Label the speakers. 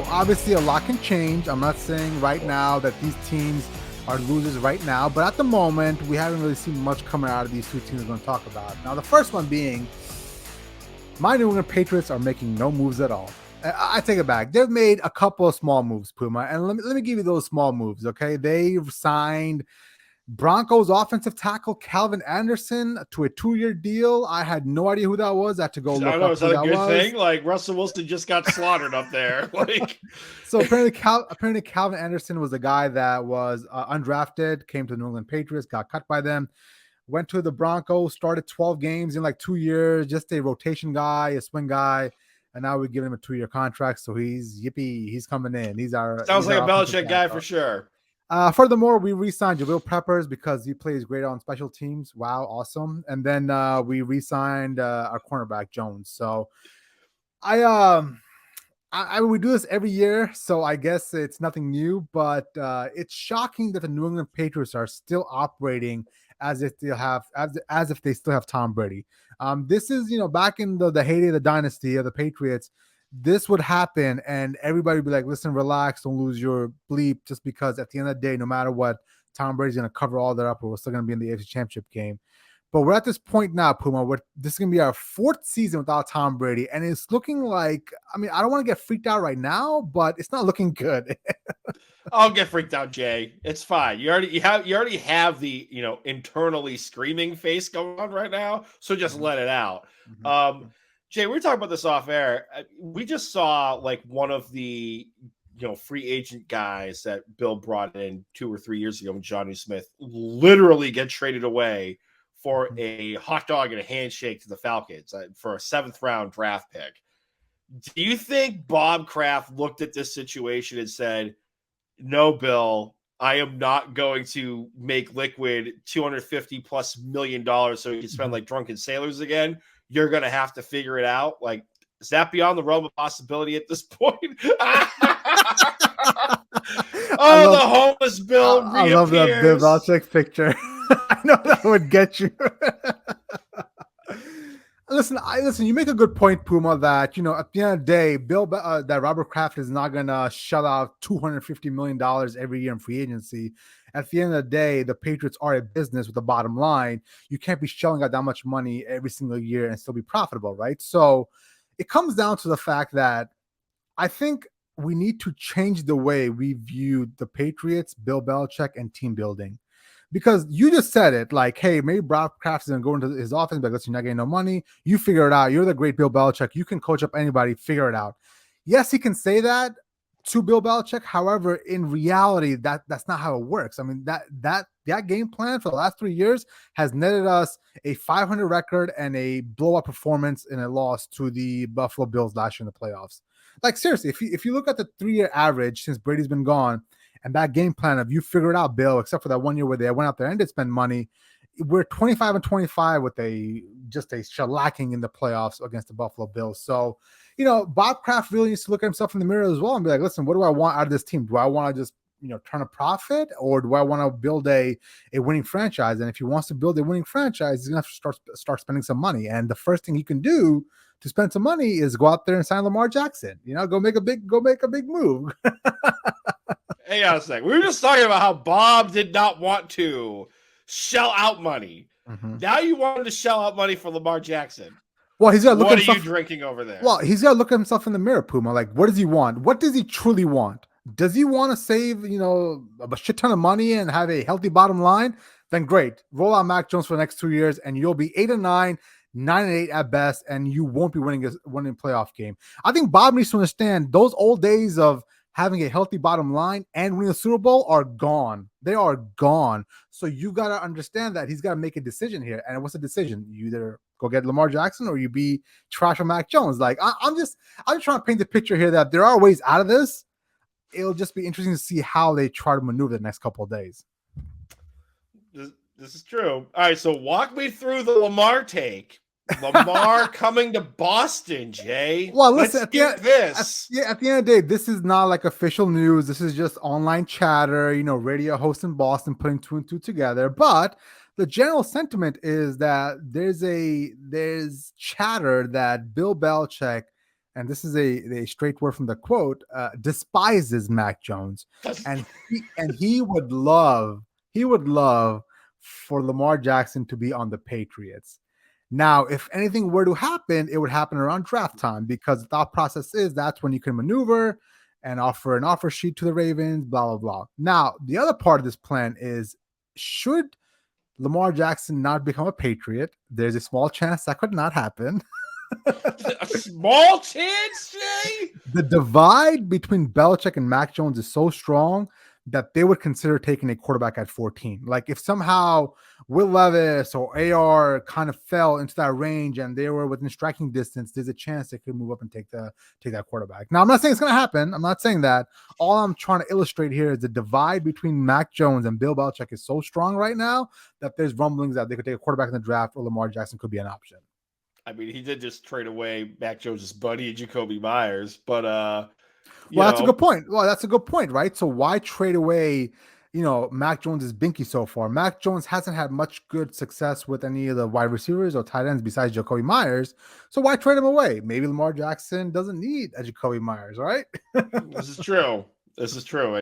Speaker 1: obviously a lot can change. I'm not saying right now that these teams are losers right now, but at the moment, we haven't really seen much coming out of these two teams we're going to talk about. Now, the first one being my New England Patriots are making no moves at all. I take it back. They've made a couple of small moves, Puma, and let me give you those small moves, okay? They've signed Broncos offensive tackle Calvin Anderson to a 2-year deal. I had no idea who that was. I had to go
Speaker 2: I
Speaker 1: look
Speaker 2: don't know.
Speaker 1: up
Speaker 2: Is
Speaker 1: who
Speaker 2: that a
Speaker 1: that
Speaker 2: good
Speaker 1: was.
Speaker 2: thing? Like Russell Wilson just got slaughtered up there. Like,
Speaker 1: So apparently Calvin Anderson was a guy that was undrafted, came to the New England Patriots, got cut by them, went to the Broncos, started 12 games in like 2 years, just a rotation guy, a swing guy. And now we're giving him a 2-year contract. So he's coming in.
Speaker 2: sounds like a
Speaker 1: offensive
Speaker 2: Belichick guy
Speaker 1: tackle.
Speaker 2: for sure.
Speaker 1: Furthermore, we re-signed Jabril Peppers because he plays great on special teams. Wow, awesome. And then we re-signed our cornerback Jones. So we do this every year, so I guess it's nothing new. But it's shocking that the New England Patriots are still operating as if they still have Tom Brady. This is back in the heyday of the dynasty of the Patriots. This would happen, and everybody would be like, "Listen, relax, don't lose your bleep." Just because at the end of the day, no matter what, Tom Brady's going to cover all that up, or we're still going to be in the AFC Championship game. But we're at this point now, Puma, where this is going to be our 4th season without Tom Brady. And it's looking like, I don't want to get freaked out right now, but it's not looking good.
Speaker 2: I'll get freaked out, Jay. It's fine. You already have the internally screaming face going on right now. So just let it out. Jay, we were talking about this off air. We just saw like one of the free agent guys that Bill brought in 2 or 3 years ago, Johnny Smith, literally get traded away for a hot dog and a handshake to the Falcons for a 7th round draft pick. Do you think Bob Kraft looked at this situation and said, "No, Bill, I am not going to make liquid $250+ million so you can spend like drunken sailors again. You're going to have to figure it out." Like, is that beyond the realm of possibility at this point? The homeless Bill reappears.
Speaker 1: I love that Bill Belichick picture. I know that would get you. Listen, you make a good point, Puma, that, at the end of the day, that Robert Kraft is not going to shell out $250 million every year in free agency. At the end of the day, the Patriots are a business with a bottom line. You can't be shelling out that much money every single year and still be profitable, right? So it comes down to the fact that I think we need to change the way we view the Patriots, Bill Belichick, and team building. Because you just said it, like, hey, maybe Brock Kraft is going to go into his offense, but you're not getting no money. You figure it out. You're the great Bill Belichick. You can coach up anybody. Figure it out. Yes, he can say that to Bill Belichick. However, in reality, that's not how it works. I mean, that game plan for the last 3 years has netted us a 500 record and a blowout performance in a loss to the Buffalo Bills last year in the playoffs. Like, seriously, if you look at the 3-year average since Brady's been gone, and that game plan of you figure it out, Bill, except for that 1 year where they went out there and did spend money, we're 25-25 with a shellacking in the playoffs against the Buffalo Bills. So, Bob Kraft really needs to look at himself in the mirror as well and be like, listen, what do I want out of this team? Do I want to just turn a profit, or do I want to build a winning franchise? And if he wants to build a winning franchise, he's gonna have to start spending some money. And the first thing he can do to spend some money is go out there and sign Lamar Jackson. Go make a big move.
Speaker 2: Hang on a sec. We were just talking about how Bob did not want to shell out money. Now you want him to shell out money for Lamar Jackson.
Speaker 1: Well, he's got to look
Speaker 2: at himself. What are you drinking over there?
Speaker 1: Well, he's got to look at himself in the mirror, Puma. Like, what does he want? What does he truly want? Does he want to save, a shit ton of money and have a healthy bottom line? Then great. Roll out Mac Jones for the next 2 years, and you'll be 8-9, 9-8 at best, and you won't be winning a playoff game. I think Bob needs to understand those old days of having a healthy bottom line and winning the Super Bowl are gone. They are gone. So you got to understand that he's got to make a decision here. And what's the decision? You either go get Lamar Jackson or you be trash on Mac Jones. Like, I'm just trying to paint the picture here that there are ways out of this. It'll just be interesting to see how they try to maneuver the next couple of days.
Speaker 2: This is true. All right, so walk me through the Lamar take. Lamar coming to Boston, Jay.
Speaker 1: Well, listen,
Speaker 2: at the end of
Speaker 1: the day, this is not like official news. This is just online chatter, radio host in Boston putting 2 and 2 together. But the general sentiment is that there's chatter that Bill Belichick and this is a straight word from the quote, despises Mac Jones, and he would love for Lamar Jackson to be on the Patriots. Now, if anything were to happen, it would happen around draft time, because the thought process is that's when you can maneuver and offer an offer sheet to the Ravens, blah, blah, blah. Now, the other part of this plan is, should Lamar Jackson not become a Patriot, there's a small chance that could not happen.
Speaker 2: A small chance, Jay?
Speaker 1: The divide between Belichick and Mac Jones is so strong that they would consider taking a quarterback at 14. Like, if somehow Will Levis or AR kind of fell into that range and they were within striking distance, there's a chance they could move up and take that quarterback. Now, I'm not saying it's going to happen. I'm not saying that. All I'm trying to illustrate here is the divide between Mac Jones and Bill Belichick is so strong right now that there's rumblings that they could take a quarterback in the draft, or Lamar Jackson could be an option.
Speaker 2: I mean, he did just trade away Mac Jones' buddy, Jacoby Myers, but
Speaker 1: that's a good point. Well, that's a good point, right? So why trade away, Mac Jones' binky so far? Mac Jones hasn't had much good success with any of the wide receivers or tight ends besides Jacoby Myers. So why trade him away? Maybe Lamar Jackson doesn't need a Jacoby Myers, right?
Speaker 2: This is true.